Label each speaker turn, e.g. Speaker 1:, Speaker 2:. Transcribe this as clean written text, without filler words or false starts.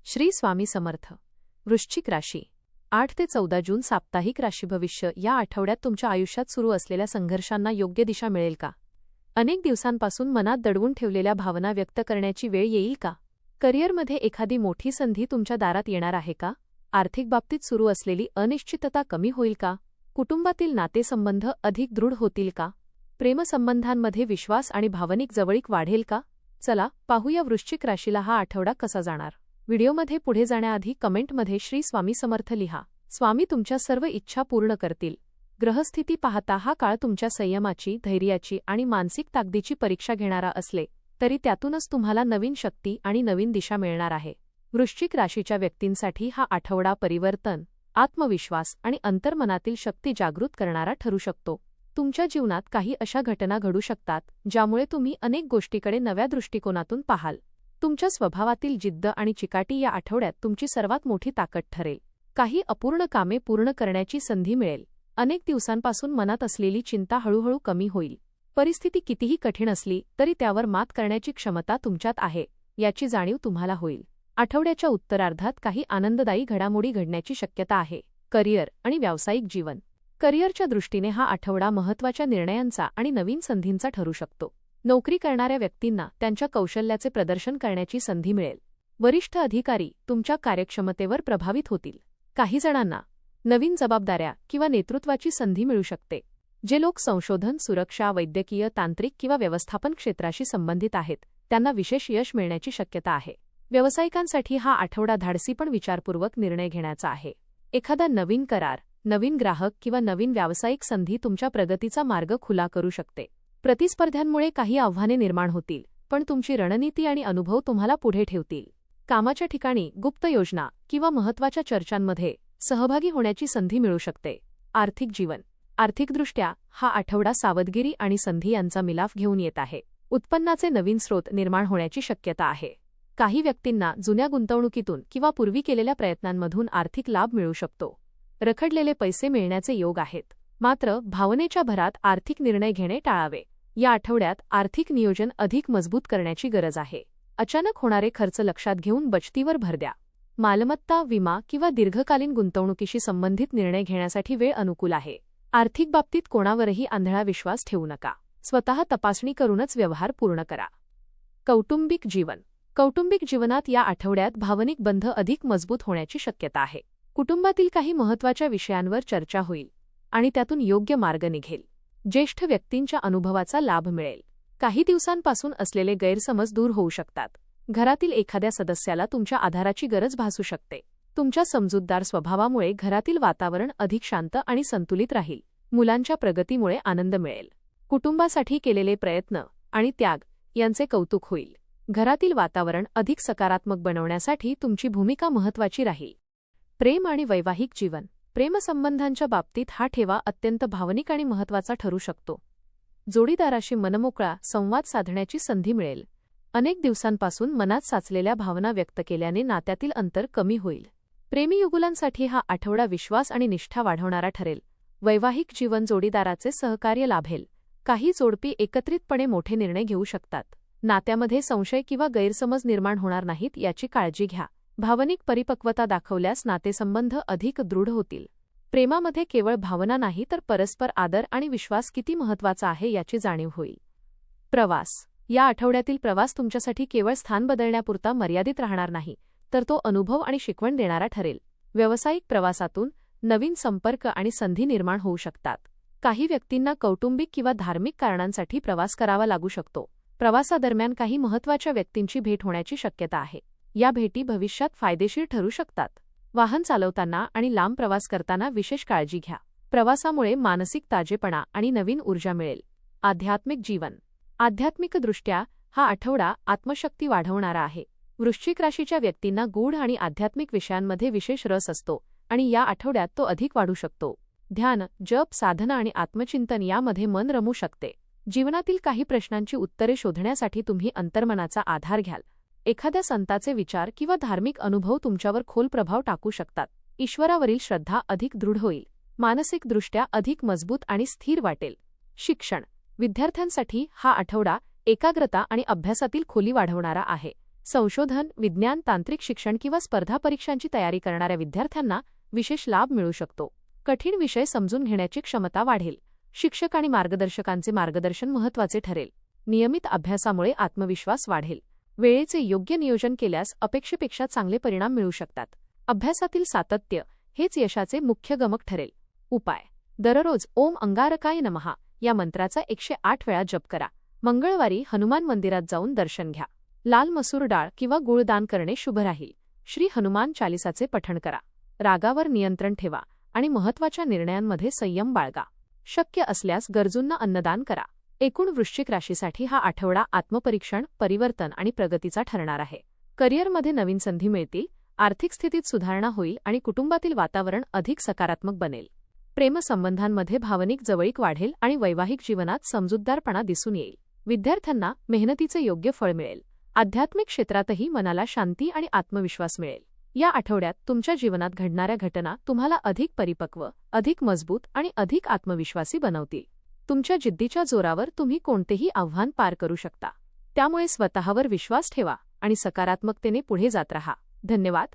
Speaker 1: श्री स्वामी समर्थ. वृश्चिक राशी 8 ते 14 जून साप्ताहिक राशी भविष्य. या आठवड्यात तुमच्या आयुष्यात सुरू असलेल्या संघर्षांना योग्य दिशा मिळेल का? अनेक दिवसांपासून मनात दडवून ठेवलेल्या भावना व्यक्त करण्याची वेळ येईल का? करिअरमध्ये एखादी मोठी संधी तुमच्या दारात येणार आहे का? आर्थिक बाबतीत सुरू असलेली अनिश्चितता कमी होईल का? कुटुंबातील नातेसंबंध अधिक दृढ होतील का? प्रेमसंबंधांमध्ये विश्वास आणि भावनिक जवळीक वाढेल का? चला पाहूया वृश्चिक राशीला हा आठवडा कसा जाणार. व्हिडिओमध्ये पुढे जाण्याआधी कमेंटमध्ये श्री स्वामी समर्थ लिहा. स्वामी तुमच्या सर्व इच्छा पूर्ण करतील. ग्रहस्थिती पाहता हा काळ तुमच्या संयमाची, धैर्याची आणि मानसिक ताकदीची परीक्षा घेणारा असले तरी त्यातूनच तुम्हाला नवीन शक्ती आणि नवीन दिशा मिळणार आहे. वृश्चिक राशीच्या व्यक्तींसाठी हा आठवडा परिवर्तन, आत्मविश्वास आणि अंतर्मनातील शक्ती जागृत करणारा ठरू शकतो. तुमच्या जीवनात काही अशा घटना घडू शकतात ज्यामुळे तुम्ही अनेक गोष्टीकडे नव्या दृष्टिकोनातून पाहाल. तुमच्या स्वभावातील जिद्द आणि चिकाटी या आठवड्यात तुमची सर्वात मोठी ताकद ठरेल. काही अपूर्ण कामे पूर्ण करण्याची संधी मिळेल. अनेक दिवसांपासून मनात असलेली चिंता हळूहळू कमी होईल. परिस्थिती कितीही कठीण असली तरी त्यावर मात करण्याची क्षमता तुमच्यात आहे याची जाणीव तुम्हाला होईल. आठवड्याच्या उत्तरार्धात काही आनंददायी घडामोडी घडण्याची शक्यता आहे. करिअर आणि व्यावसायिक जीवन. करिअरच्या दृष्टीने हा आठवडा महत्त्वाच्या निर्णयांचा आणि नवीन संधींचा ठरू शकतो. नोकरी करणाऱ्या व्यक्तींना त्यांच्या कौशल्याचे प्रदर्शन करण्याची संधी मिळेल. वरिष्ठ अधिकारी तुमच्या कार्यक्षमतेवर प्रभावित होतील. काही जणांना नवीन जबाबदाऱ्या किंवा नेतृत्वाची संधी मिळू शकते. जे लोक संशोधन, सुरक्षा, वैद्यकीय, तांत्रिक किंवा व्यवस्थापन क्षेत्राशी संबंधित आहेत त्यांना विशेष यश मिळण्याची शक्यता आहे. व्यावसायिकांसाठी हा आठवडा धाडसी पण विचारपूर्वक निर्णय घेण्याचा आहे. एखादा नवीन करार, नवीन ग्राहक किंवा नवीन व्यावसायिक संधी तुमच्या प्रगतीचा मार्ग खुला करू शकते. प्रतिस्पर्ध्यांमुळे काही आव्हाने निर्माण होतील, पण तुमची रणनीती आणि अनुभव तुम्हाला पुढे ठेवतील. कामाच्या ठिकाणी गुप्त योजना किंवा महत्त्वाच्या चर्चांमध्ये सहभागी होण्याची संधी मिळू शकते. आर्थिक जीवन. आर्थिकदृष्ट्या हा आठवडा सावधगिरी आणि संधी यांचा मिलाफ घेऊन येत आहे. उत्पन्नाचे नवीन स्रोत निर्माण होण्याची शक्यता आहे. काही व्यक्तींना जुन्या गुंतवणुकीतून किंवा पूर्वी केलेल्या प्रयत्नांमधून आर्थिक लाभ मिळू शकतो. रखडलेले पैसे मिळण्याचे योग आहेत. मात्र भावनेच्या भरात आर्थिक निर्णय घेणे टाळावे. या आठवड्यात आर्थिक नियोजन अधिक मजबूत करण्याची गरज आहे. अचानक होणारे खर्च लक्षात घेऊन बचतीवर भर द्या. मालमत्ता, विमा किंवा दीर्घकालीन गुंतवणुकीशी संबंधित निर्णय घेण्यासाठी वेळ अनुकूल आहे. आर्थिक बाबतीत कोणावरही आंधळा विश्वास ठेवू नका. स्वतः तपासणी करूनच व्यवहार पूर्ण करा. कौटुंबिक जीवन. कौटुंबिक जीवनात या आठवड्यात भावनिक बंध अधिक मजबूत होण्याची शक्यता आहे. कुटुंबातील काही महत्त्वाच्या विषयांवर चर्चा होईल आणि त्यातून योग्य मार्ग निघेल. ज्येष्ठ व्यक्तींच्या अनुभवाचा लाभ मिळेल. काही दिवसांपासून असलेले गैरसमज दूर होऊ शकतात. घरातील एखाद्या सदस्याला तुमच्या आधाराची गरज भासू शकते. तुमच्या समजूतदार स्वभावामुळे घरातील वातावरण अधिक शांत आणि संतुलित राहील. मुलांच्या प्रगतीमुळे आनंद मिळेल. कुटुंबासाठी केलेले प्रयत्न आणि त्याग यांचे कौतुक होईल. घरातील वातावरण अधिक सकारात्मक बनवण्यासाठी तुमची भूमिका महत्त्वाची राहील. प्रेम आणि वैवाहिक जीवन. प्रेमसंबंधांच्या बाबतीत हा ठेवा अत्यंत भावनिक आणि महत्त्वाचा ठरू शकतो. जोडीदाराशी मनमोकळा संवाद साधण्याची संधी मिळेल. अनेक दिवसांपासून मनात साचलेल्या भावना व्यक्त केल्याने नात्यातील अंतर कमी होईल. प्रेमीयुगुलांसाठी हा आठवडा विश्वास आणि निष्ठा वाढवणारा ठरेल. वैवाहिक जीवन. जोडीदाराचे सहकार्य लाभेल. काही जोडपी एकत्रितपणे मोठे निर्णय घेऊ शकतात. नात्यामध्ये संशय किंवा गैरसमज निर्माण होणार नाहीत याची काळजी घ्या. भावनिक परिपक्वता दाखवल्यास नातेसंबंध अधिक दृढ होतील. प्रेमामध्ये केवळ भावना नाही तर परस्पर आदर आणि विश्वास किती महत्त्वाचा आहे याची जाणीव होईल. प्रवास. या आठवड्यातील प्रवास तुमच्यासाठी केवळ स्थान बदलण्यापुरता मर्यादित राहणार नाही तर तो अनुभव आणि शिकवण देणारा ठरेल. व्यावसायिक प्रवासातून नवीन संपर्क आणि संधी निर्माण होऊ शकतात. काही व्यक्तींना कौटुंबिक किंवा धार्मिक कारणांसाठी प्रवास करावा लागू शकतो. प्रवासादरम्यान काही महत्त्वाच्या व्यक्तींची भेट होण्याची शक्यता आहे. या भेटी भविष्यात फायदेशीर ठरू शकतात. वाहन चालवताना आणि लांब प्रवास करताना विशेष काळजी घ्या. प्रवासामुळे मानसिक ताजेपणा आणि नवीन ऊर्जा मिळेल. आध्यात्मिक जीवन. आध्यात्मिकदृष्ट्या हा आठवडा आत्मशक्ती वाढवणारा आहे. वृश्चिक राशीच्या व्यक्तींना गूढ आणि आध्यात्मिक विषयांमध्ये विशेष रस असतो आणि या आठवड्यात तो अधिक वाढू शकतो. ध्यान, जप, साधना आणि आत्मचिंतन यामध्ये मन रमू शकते. जीवनातील काही प्रश्नांची उत्तरे शोधण्यासाठी तुम्ही अंतर्मनाचा आधार घ्याल. एखाद्या संताचे विचार किंवा धार्मिक अनुभव तुमच्यावर खोल प्रभाव टाकू शकतात. ईश्वरावरील श्रद्धा अधिक दृढ होईल. मानसिकदृष्ट्या अधिक मजबूत आणि स्थिर वाटेल. शिक्षण. विद्यार्थ्यांसाठी हा आठवडा एकाग्रता आणि अभ्यासातील खोली वाढवणारा आहे. संशोधन, विज्ञान, तांत्रिक शिक्षण किंवा स्पर्धा परीक्षांची तयारी करणाऱ्या विद्यार्थ्यांना विशेष लाभ मिळू शकतो. कठीण विषय समजून घेण्याची क्षमता वाढेल. शिक्षक आणि मार्गदर्शकांचे मार्गदर्शन महत्त्वाचे ठरेल. नियमित अभ्यासामुळे आत्मविश्वास वाढेल. वेळेचे योग्य नियोजन केल्यास अपेक्षेपेक्षा चांगले परिणाम मिळू शकतात. अभ्यासातील सातत्य हेच यशाचे मुख्य गमक ठरेल. उपाय: दररोज ओम अंगारकाय नमः या मंत्राचा 108 वेळा जप करा. मंगळवारी हनुमान मंदिरात जाऊन दर्शन घ्या. लाल मसूर डाळ किंवा गूळ दान करणे शुभ राहील. श्री हनुमान चालीसाचे पठण करा. रागावर नियंत्रण ठेवा आणि महत्त्वाच्या निर्णयांमध्ये संयम बाळगा. शक्य असल्यास गरजूंना अन्नदान करा. एकूण वृश्चिक राशीसाठी हा आठवडा आत्मपरीक्षण, परिवर्तन आणि प्रगतीचा ठरणार आहे. करिअरमध्ये नवीन संधी मिळतील, आर्थिक स्थितीत सुधारणा होईल आणि कुटुंबातील वातावरण अधिक सकारात्मक बनेल. प्रेमसंबंधांमध्ये भावनिक जवळीक वाढेल आणि वैवाहिक जीवनात समजूतदारपणा दिसून येईल. विद्यार्थ्यांना मेहनतीचे योग्य फळ मिळेल. आध्यात्मिक क्षेत्रातही मनाला शांती आणि आत्मविश्वास मिळेल. या आठवड्यात तुमच्या जीवनात घडणाऱ्या घटना तुम्हाला अधिक परिपक्व, अधिक मजबूत आणि अधिक आत्मविश्वासी बनवतील. तुमच्या जिद्दीच्या जोरावर तुम्ही कोणतेही आव्हान पार करू शकता. त्यामुळे स्वतःवर विश्वास ठेवा आणि सकारात्मकतेने पुढे जात राहा. धन्यवाद.